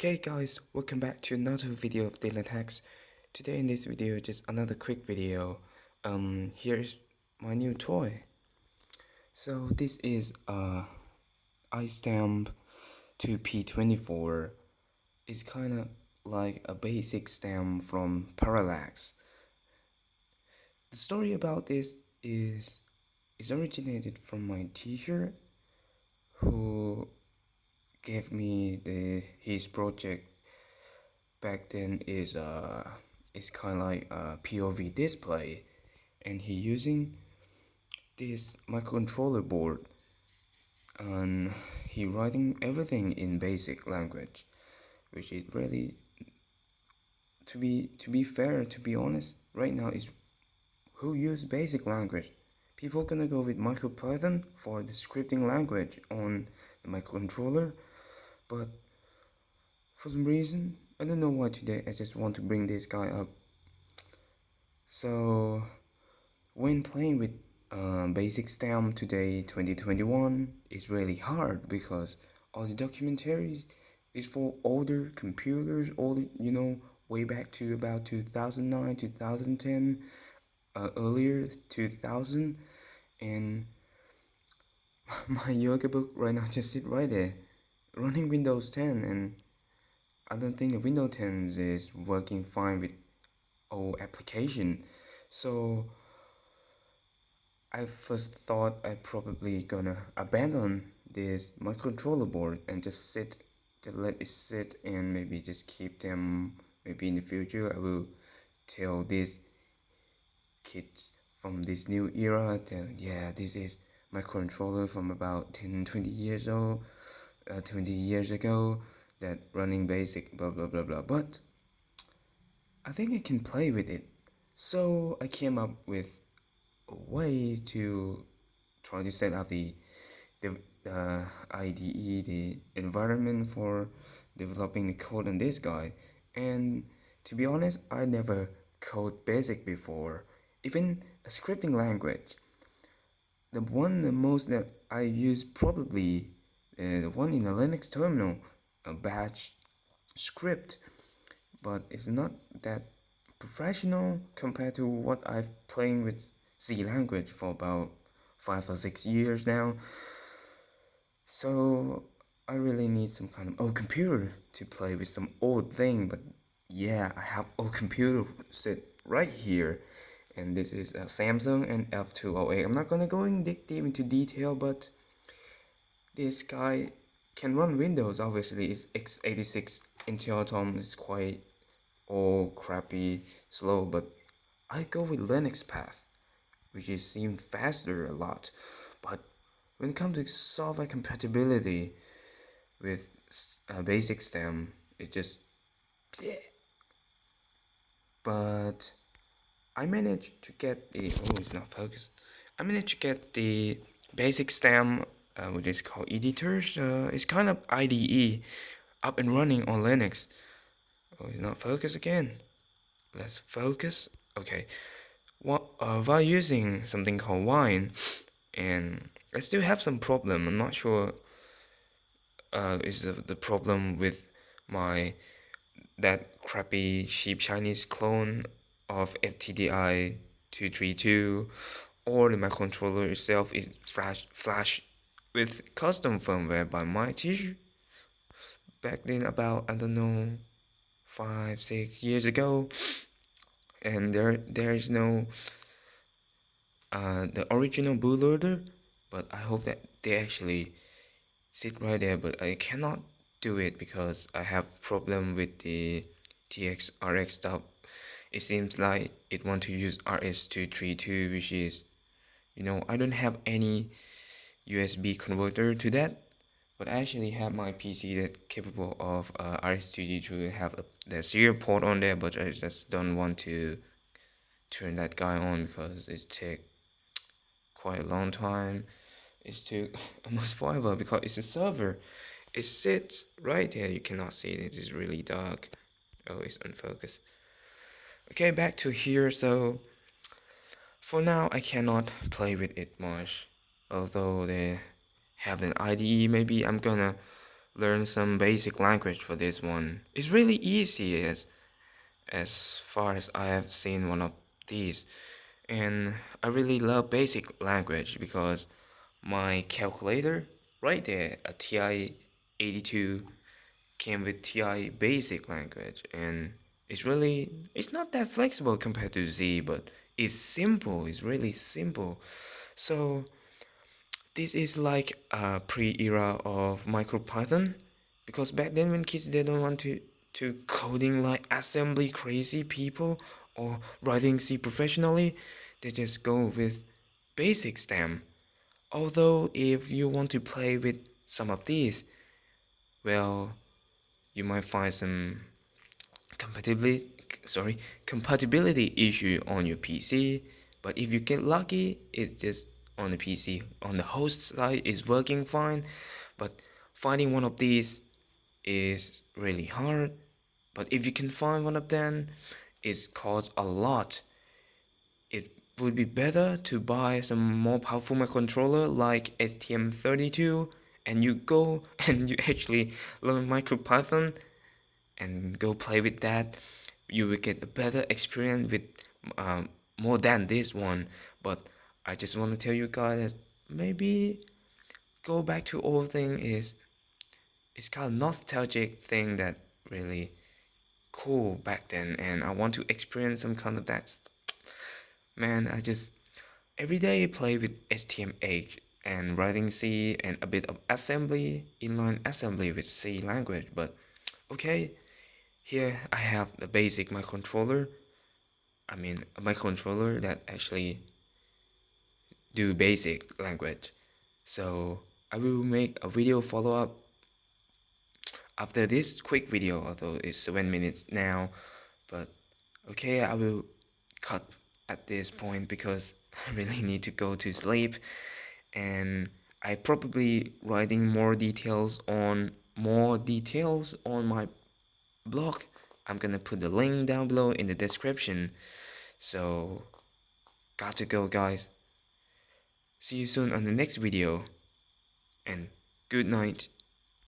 Okay guys, welcome back to another video of Daily Hacks. Today in this video, just another quick video. Here's my new toy. So this is iStamp 2P24. It's kind of like a basic stamp from Parallax. The story about this is originated from my teacher who gave me his project back then is kind of like a POV display, and he using this microcontroller board, and he writing everything in basic language, which is really, to be fair, to be honest, right now is who use basic language. People gonna go with MicroPython for the scripting language on the microcontroller, but for some reason I don't know why today I just want to bring this guy up. So when playing with basic stamp today, 2021, is really hard because all the documentaries is for older computers, older, way back to about 2009, 2010, earlier 2000, and my yoga book right now just sit right there, running Windows 10, and I don't think the Windows 10 is working fine with old application. So I first thought I probably gonna abandon this microcontroller board and just let it sit, and maybe just keep them. Maybe in the future I will tell these kids from this new era that yeah, this is my controller from about 10-20 years old, 20 years ago, that running basic blah blah blah blah. But I think I can play with it, so I came up with a way to try to set up the IDE, the environment for developing the code on this guy. And to be honest, I never code basic before, even a scripting language. The most that I use probably the one in the Linux terminal, a batch script, but it's not that professional compared to what I've playing with C language for about 5 or 6 years now. So I really need some kind of old computer to play with some old thing. But yeah, I have old computer sit right here, and this is a Samsung and F208. I'm not gonna go in deep into detail, but this guy can run Windows. Obviously, it's x86 Intel Atom is quite all crappy, slow, but I go with Linux path, which is seem faster a lot. But when it comes to software compatibility with basic stem, it just bleh. But I managed to get the it's not focused. I managed to get the basic stem, which is called editors. It's kind of IDE up and running on Linux. Oh, it's not focused again. Let's focus. Okay. While using something called Wine, and I still have some problem. I'm not sure is the problem with my that crappy cheap Chinese clone of FTDI 232, or the microcontroller itself is flash with custom firmware by my teacher back then, about I don't know 5-6 years ago, and there is no the original bootloader, but I hope that they actually sit right there. But I cannot do it because I have problem with the TX RX stuff. It seems like it want to use RS232, which is, I don't have any USB converter to that, but I actually have my PC that capable of RS232, have the serial port on there, but I just don't want to turn that guy on because it take quite a long time. It took almost forever because it's a server. It sits right there. You cannot see it. It is really dark. Oh, it's unfocused. Okay, back to here. So for now, I cannot play with it much. Although they have an IDE, maybe I'm gonna learn some basic language for this one. It's really easy as far as I have seen one of these. And I really love basic language because my calculator right there, a TI 82, came with TI basic language, and it's not that flexible compared to Z, but it's simple. It's really simple. So this is like a pre-era of MicroPython, because back then when kids they don't want to coding like assembly crazy people or writing C professionally, they just go with basic STEM. Although if you want to play with some of these, well, you might find some compatibility compatibility issue on your PC. But if you get lucky, it's just on the PC. On the host side, it's working fine. But finding one of these is really hard. But if you can find one of them, it's costs a lot. It would be better to buy some more powerful microcontroller like STM32, and you go and you actually learn MicroPython and go play with that. You will get a better experience with more than this one. But I just want to tell you guys that maybe go back to old thing is it's kind of nostalgic thing that really cool back then, and I want to experience some kind of that. Man, I just every day play with HTML and writing C and a bit of assembly, inline assembly with C language. But okay, here I have the basic microcontroller. I mean, a microcontroller that actually do basic language. So I will make a video follow up after this quick video, although it's 7 minutes now. But okay, I will cut at this point because I really need to go to sleep, and I probably writing more details on my blog. I'm gonna put the link down below in the description. So got to go, guys. See you soon on the next video, and good night.